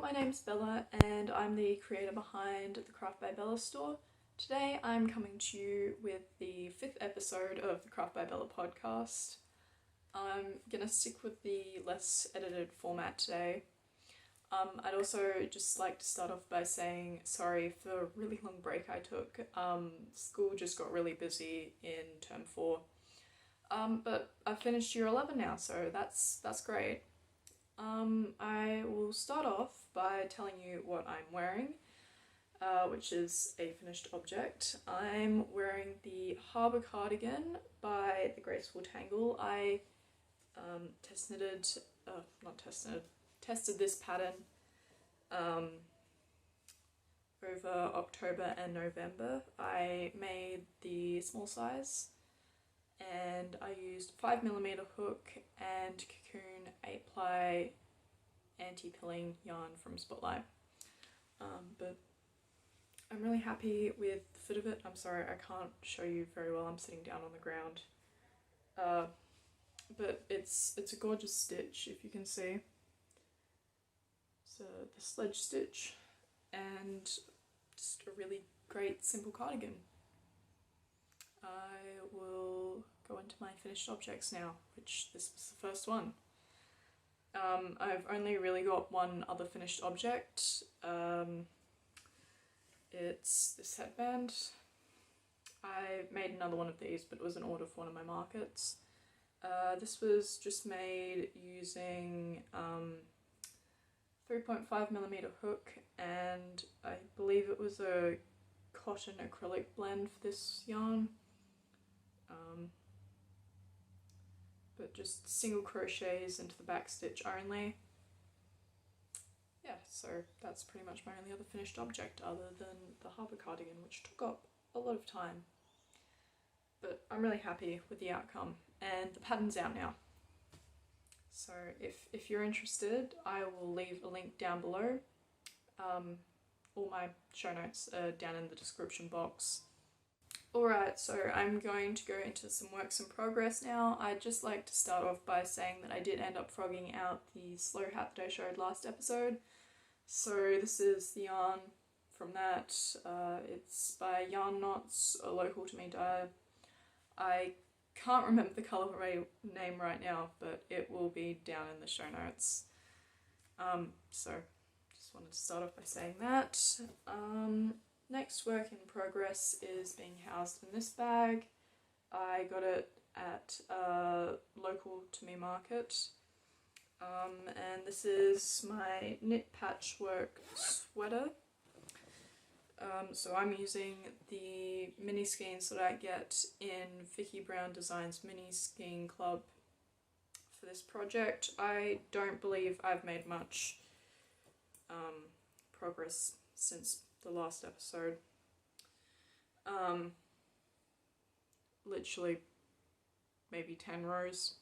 my name's Bella and I'm the creator behind the Craft by Bella store. Today I'm coming to you with the 5th episode of the Craft by Bella podcast. I'm gonna stick with the less edited format today. I'd also just like to start off by saying sorry for the really long break I took. School just got really busy in term 4. But I've finished year 11 now, so that's great. I will start off by telling you what I'm wearing, which is a finished object. I'm wearing the Harbour Cardigan by the Graceful Tangle. I tested this pattern over October and November. I made the small size and I used 5mm hook and Cocoon 8-ply anti-pilling yarn from Spotlight. But I'm really happy with the fit of it. I'm sorry I can't show you very well, I'm sitting down on the ground. But it's a gorgeous stitch, if you can see. So the sledge stitch and just a really great simple cardigan. I will go into my finished objects now, which this was the first one. I've only really got one other finished object. It's this headband. I made another one of these, but it was an order for one of my markets. This was just made using 3.5mm hook, and I believe it was a cotton acrylic blend for this yarn. But just single crochets into the back stitch only. Yeah, so that's pretty much my only other finished object other than the Harbour Cardigan, which took up a lot of time. But I'm really happy with the outcome, and the pattern's out now. So if you're interested, I will leave a link down below. All my show notes are down in the description box. Alright, so I'm going to go into some works in progress now. I'd just like to start off by saying that I did end up frogging out the slow hat that I showed last episode. So this is the yarn from that. It's by Yarn Knots, a local to me dye. I can't remember the colourway name right now, but it will be down in the show notes. So just wanted to start off by saying that. Next work in progress is being housed in this bag. I got it at a local to me market. And this is my knit patchwork sweater. So I'm using the mini skeins that I get in Vicki Brown Designs mini skein club for this project. I don't believe I've made much progress since the last episode. Literally maybe 10 rows.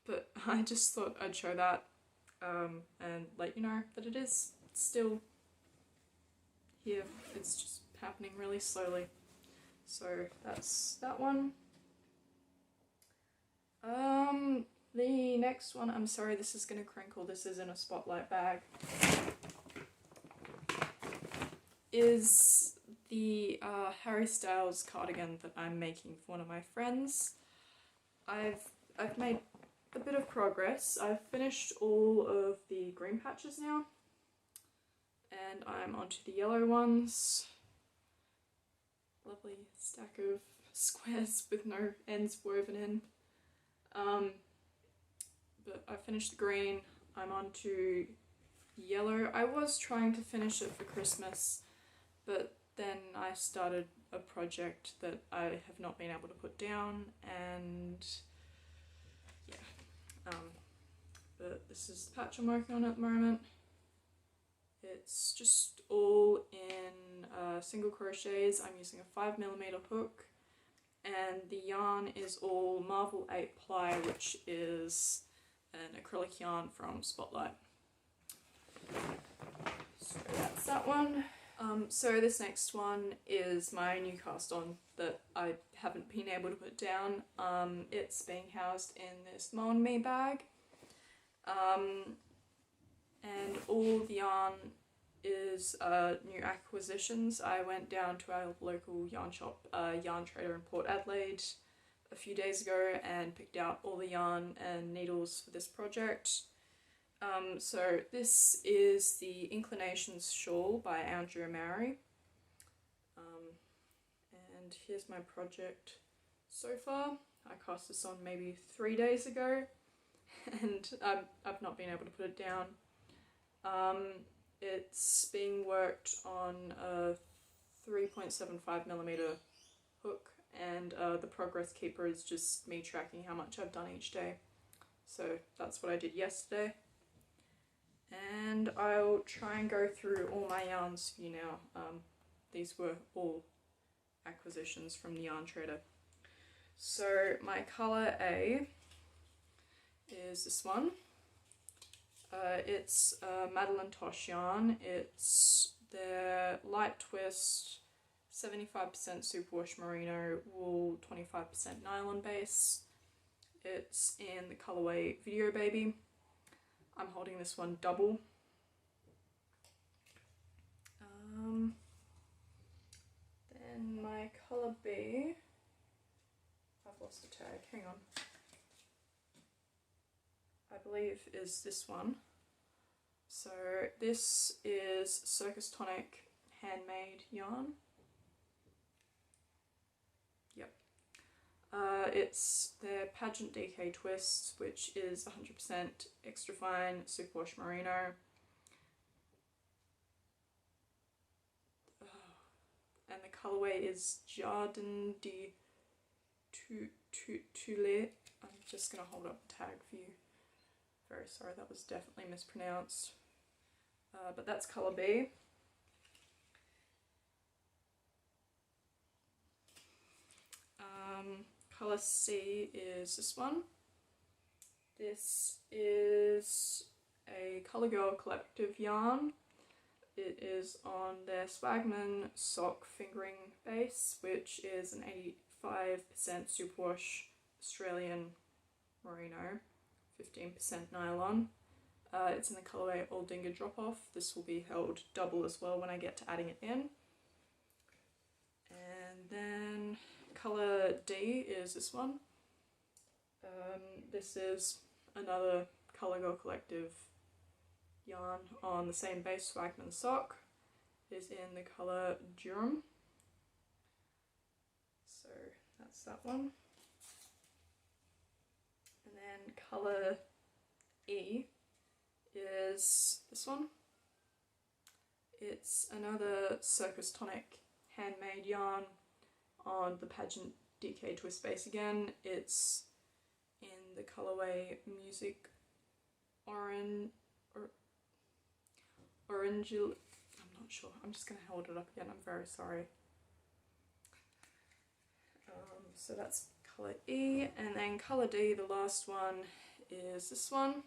But I just thought I'd show that and let you know that it is still here. It's just happening really slowly. So that's that one. The next one, I'm sorry this is gonna crinkle, this is in a Spotlight bag, is the Harry Styles cardigan that I'm making for one of my friends. I've made a bit of progress. I've finished all of the green patches now, and I'm onto the yellow ones. Lovely stack of squares with no ends woven in. But I finished the green. I'm onto yellow. I was trying to finish it for Christmas, but then I started a project that I have not been able to put down, and yeah. But this is the patch I'm working on at the moment. It's just all in single crochets. I'm using a 5mm hook, and the yarn is all Marvel 8-ply, which is an acrylic yarn from Spotlight. So that's that one. So this next one is my new cast on that I haven't been able to put down. It's being housed in this Mow and Me bag. And all the yarn is new acquisitions. I went down to our local yarn shop, Yarn Trader in Port Adelaide, a few days ago and picked out all the yarn and needles for this project. So this is the Inclinations Shawl by Orangerie. And here's my project so far. I cast this on maybe 3 days ago and I've not been able to put it down. It's being worked on a 3.75mm hook, and the progress keeper is just me tracking how much I've done each day. So that's what I did yesterday. And I'll try and go through all my yarns for you now. These were all acquisitions from the Yarn Trader. So my colour A is this one. It's Madeline Tosh yarn. It's their light twist, 75% superwash merino, wool, 25% nylon base. It's in the colourway Video Baby. I'm holding this one double. Then my colour B, I've lost the tag, hang on. I believe is this one. So this is Circus Tonic Handmade yarn. Yep. It's their Pageant DK twist, which is 100% extra fine superwash merino. And the colourway is Jardin de Tuileries. I'm just going to hold up the tag for you. Very sorry, that was definitely mispronounced. But that's colour B. Colour C is this one. This is a Colagirl collective yarn. It is on their Swagman sock fingering base, which is an 85% superwash Australian merino, 15% nylon. It's in the colourway Aldinga Drop Off. This will be held double as well when I get to adding it in. And then colour D is this one. This is another Colagirl collective yarn on the same base Swagman sock. It is in the colour Durum. So that's that one. And then colour E is this one. It's another Circus Tonic handmade yarn on the Pageant DK twist base again. It's in the colourway Music Orangerie. I'm not sure. I'm just going to hold it up again. I'm very sorry. So that's colour E, and then colour D, the last one, is this one.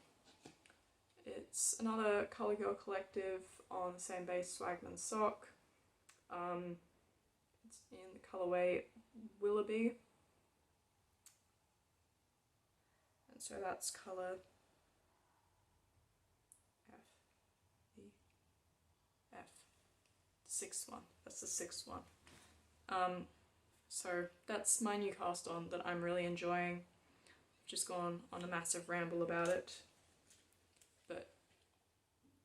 It's another Colagirl collective on the same base Swagman sock. It's in the colourway Willoughby. And so that's colour F. Sixth one. That's the sixth one. So that's my new cast on that I'm really enjoying. I've just gone on a massive ramble about it, but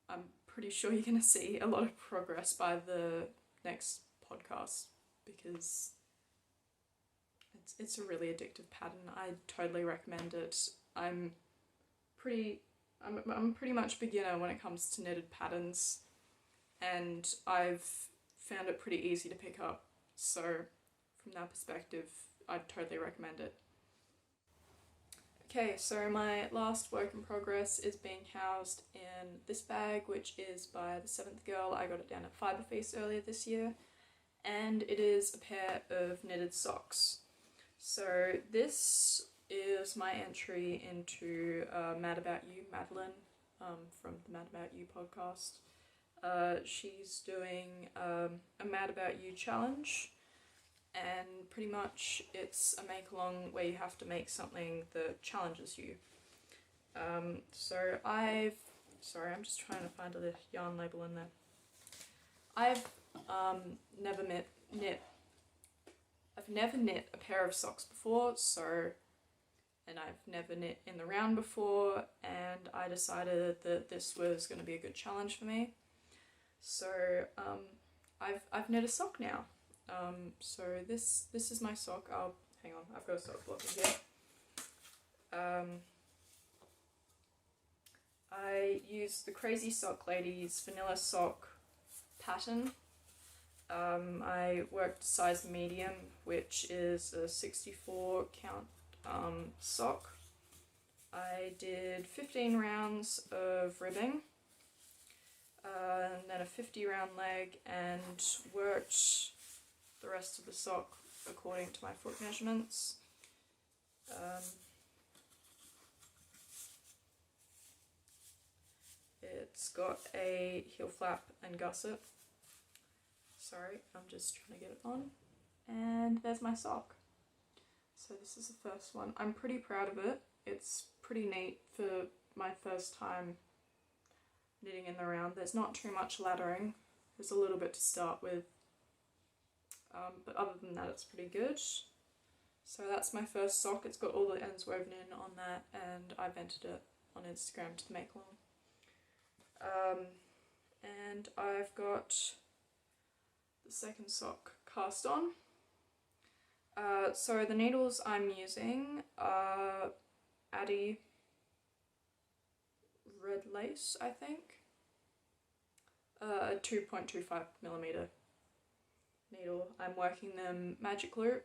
I'm pretty sure you're going to see a lot of progress by the next podcast because it's a really addictive pattern. I totally recommend it. I'm pretty much beginner when it comes to knitted patterns, and I've found it pretty easy to pick up, so from that perspective I'd totally recommend it. Okay, so my last work in progress is being housed in this bag, which is by the 7th Girl. I got it down at Fibre Feast earlier this year, and it is a pair of knitted socks. So this is my entry into Mad About You, Madeline, from the Mad About You podcast. She's doing a Mad About You challenge, and pretty much it's a make along where you have to make something that challenges you. So I've sorry, I'm just trying to find a yarn label in there. I've never knit a pair of socks before, and I've never knit in the round before, and I decided that this was going to be a good challenge for me. So I've knit a sock now. So this is my sock. Oh, hang on, I've got a sock block in here. I used the Crazy Sock Ladies vanilla sock pattern. I worked size medium, which is a 64 count sock. I did 15 rounds of ribbing, and then a 50 round leg, and worked the rest of the sock according to my foot measurements. It's got a heel flap and gusset. Sorry, I'm just trying to get it on. And there's my sock. So this is the first one. I'm pretty proud of it. It's pretty neat for my first time knitting in the round. There's not too much laddering. There's a little bit to start with. But other than that, it's pretty good. So that's my first sock. It's got all the ends woven in on that, and I've entered it on Instagram to the make along. And I've got the second sock cast on. So the needles I'm using are Addy Red Lace, I think. A 2.25mm needle. I'm working them magic loop.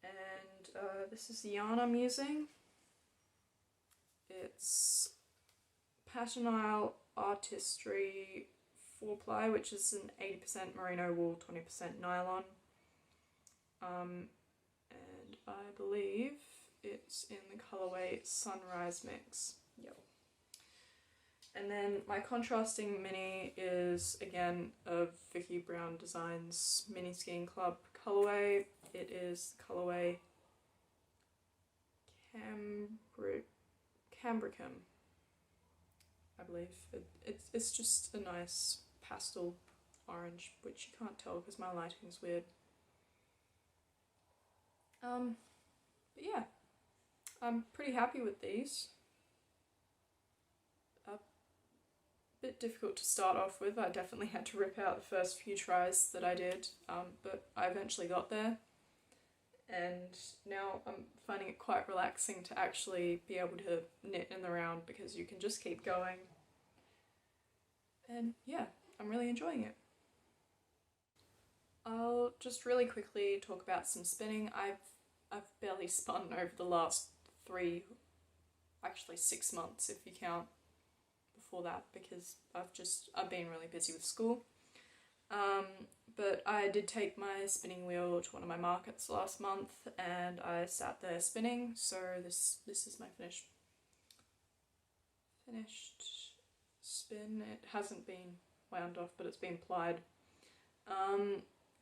And this is the yarn I'm using. It's Patternile Artistry 4-ply, which is an 80% merino wool, 20% nylon. And I believe it's in the colourway Sunrise Mix. Yep. And then my contrasting mini is again a Vicki Brown Designs Mini Skiing Club colourway. It is the colourway Cambricum, I believe. It's just a nice pastel orange, which you can't tell because my lighting's weird. But yeah, I'm pretty happy with these. A bit difficult to start off with. I definitely had to rip out the first few tries that I did, but I eventually got there. And now I'm finding it quite relaxing to actually be able to knit in the round because you can just keep going. And yeah, I'm really enjoying it. I'll just really quickly talk about some spinning. I've barely spun over the last 6 months if you count before that, because I've been really busy with school. But I did take my spinning wheel to one of my markets last month and I sat there spinning, so this is my finished spin. It hasn't been wound off, but it's been plied.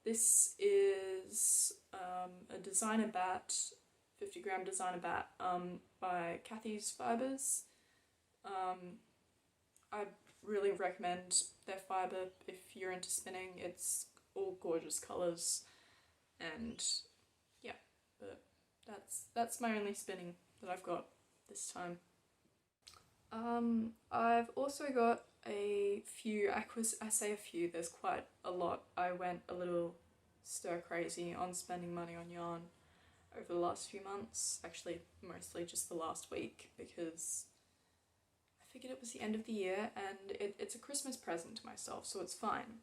This is a designer bat, 50 gram designer bat by Kathy's Fibres. I'd really recommend their fibre if you're into spinning. It's all gorgeous colours, and yeah, but that's my only spinning that I've got this time. I've also got a few, I say a few, there's quite a lot. I went a little stir crazy on spending money on yarn over the last few months, actually mostly just the last week, because I figured it was the end of the year and it's a Christmas present to myself, so it's fine.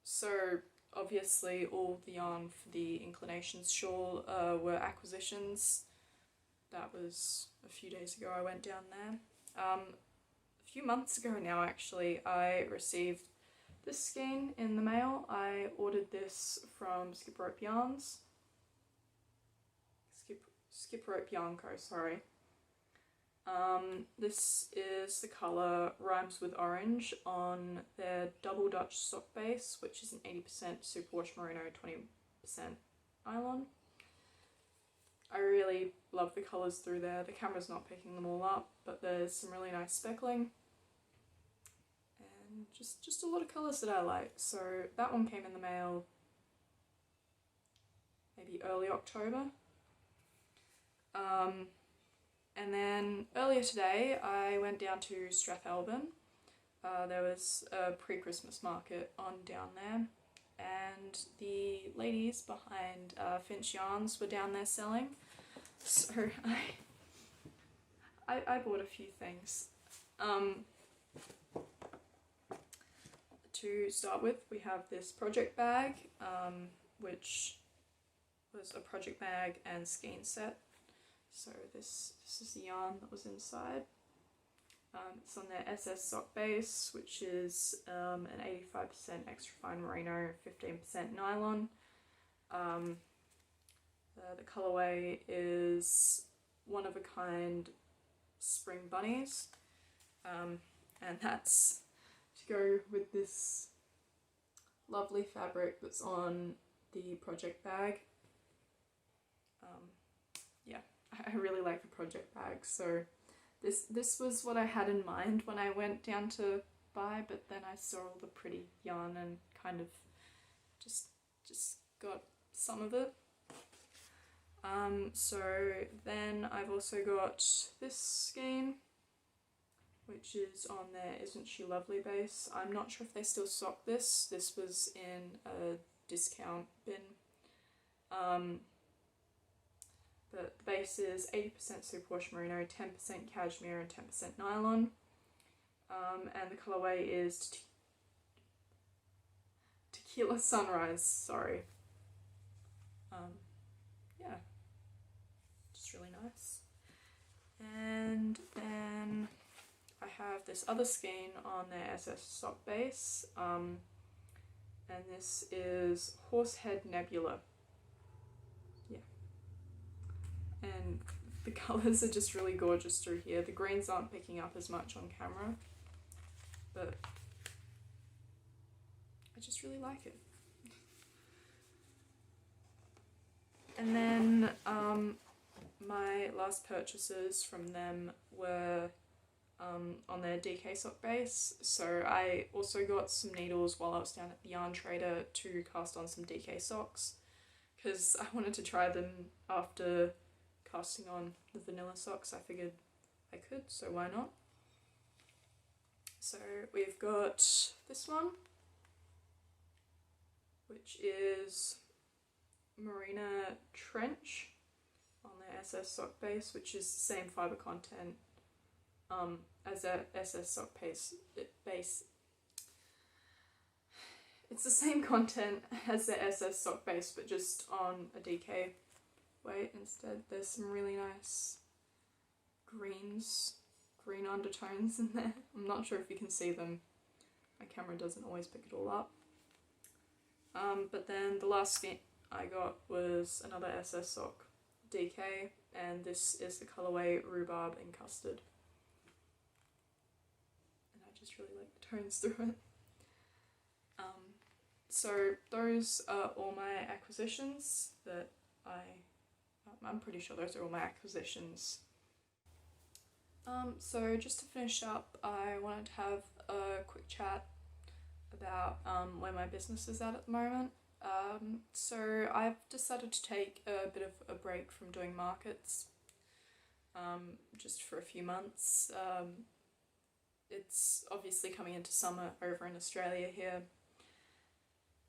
So obviously all the yarn for the Inclinations Shawl were acquisitions. That was a few days ago I went down there. A few months ago now actually, I received this skein in the mail. I ordered this from Skip Rope Yarns. Skip Rope Yarn Co, sorry. This is the colour Rhymes with Orange on their Double Dutch sock base, which is an 80% superwash merino, 20% nylon. I really love the colours through there. The camera's not picking them all up, but there's some really nice speckling. And just a lot of colours that I like. So that one came in the mail maybe early October. And then earlier today I went down to Stechpalme. There was a pre-Christmas market on down there, and the ladies behind Finch Yarns were down there selling. So I bought a few things. To start with, we have this project bag, which was a project bag and skein set. So this is the yarn that was inside. It's on their SS sock base, which is an 85% extra fine merino, 15% nylon. The colourway is one of a kind spring bunnies, and that's to go with this lovely fabric that's on the project bag. Yeah, I really like the project bag, so this was what I had in mind when I went down to buy, but then I saw all the pretty yarn and kind of just got some of it. So then I've also got this skein, which is on their Isn't She Lovely base. I'm not sure if they still stock this. This was in a discount bin. But the base is 80% superwash merino, 10% cashmere and 10% nylon. And the colourway is Tequila Sunrise, sorry. Yeah, just really nice. And then I have this other skein on their SS sock base, and this is Horsehead Nebula. Yeah. And the colours are just really gorgeous through here. The greens aren't picking up as much on camera, but I just really like it. And then my last purchases from them were on their DK sock base. So I also got some needles while I was down at the yarn trader to cast on some DK socks, because I wanted to try them after casting on the vanilla socks. I figured I could, so why not? So we've got this one, which is Marina Trench on their SS sock base, which is the same fibre content as their SS sock base. It's the same content as their SS sock base, but just on a DK weight instead. There's some really nice green undertones in there. I'm not sure if you can see them. My camera doesn't always pick it all up. But then the last skein I got was another SS sock DK, and this is the colourway Rhubarb and Custard. And I just really like the tones through it. So those are all my acquisitions that I'm pretty sure those are all my acquisitions. So just to finish up, I wanted to have a quick chat about where my business is at the moment. So I've decided to take a bit of a break from doing markets, just for a few months. It's obviously coming into summer over in Australia here,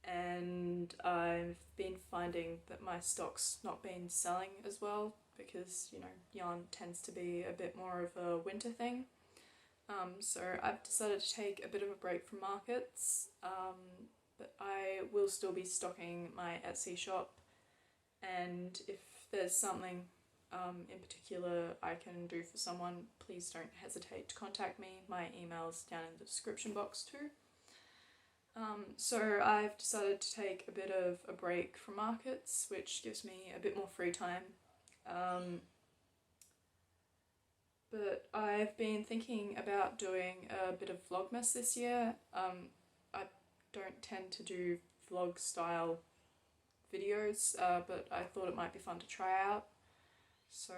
and I've been finding that my stock's not been selling as well, because, you know, yarn tends to be a bit more of a winter thing. So I've decided to take a bit of a break from markets, but I will still be stocking my Etsy shop, and if there's something in particular I can do for someone, please don't hesitate to contact me. My email's down in the description box too. So I've decided to take a bit of a break from markets, which gives me a bit more free time. But I've been thinking about doing a bit of Vlogmas this year. I don't tend to do vlog style videos, but I thought it might be fun to try out. So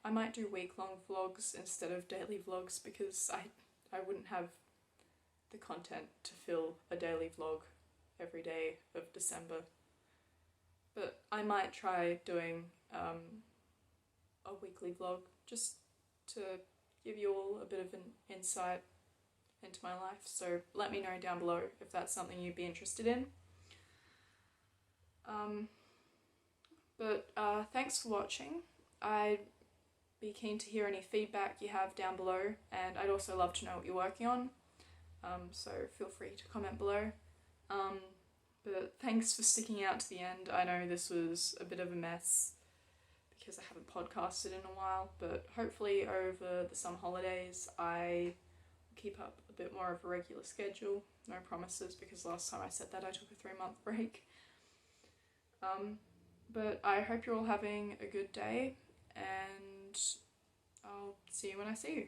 I might do week-long vlogs instead of daily vlogs, because I wouldn't have the content to fill a daily vlog every day of December. But I might try doing a weekly vlog, just to give you all a bit of an insight into my life. So let me know down below if that's something you'd be interested in. But thanks for watching. I'd be keen to hear any feedback you have down below, and I'd also love to know what you're working on. So feel free to comment below. But thanks for sticking out to the end. I know this was a bit of a mess because I haven't podcasted in a while, but hopefully over the summer holidays I will keep up a bit more of a regular schedule. No promises, because last time I said that I took a 3-month break. But I hope you're all having a good day, and I'll see you when I see you.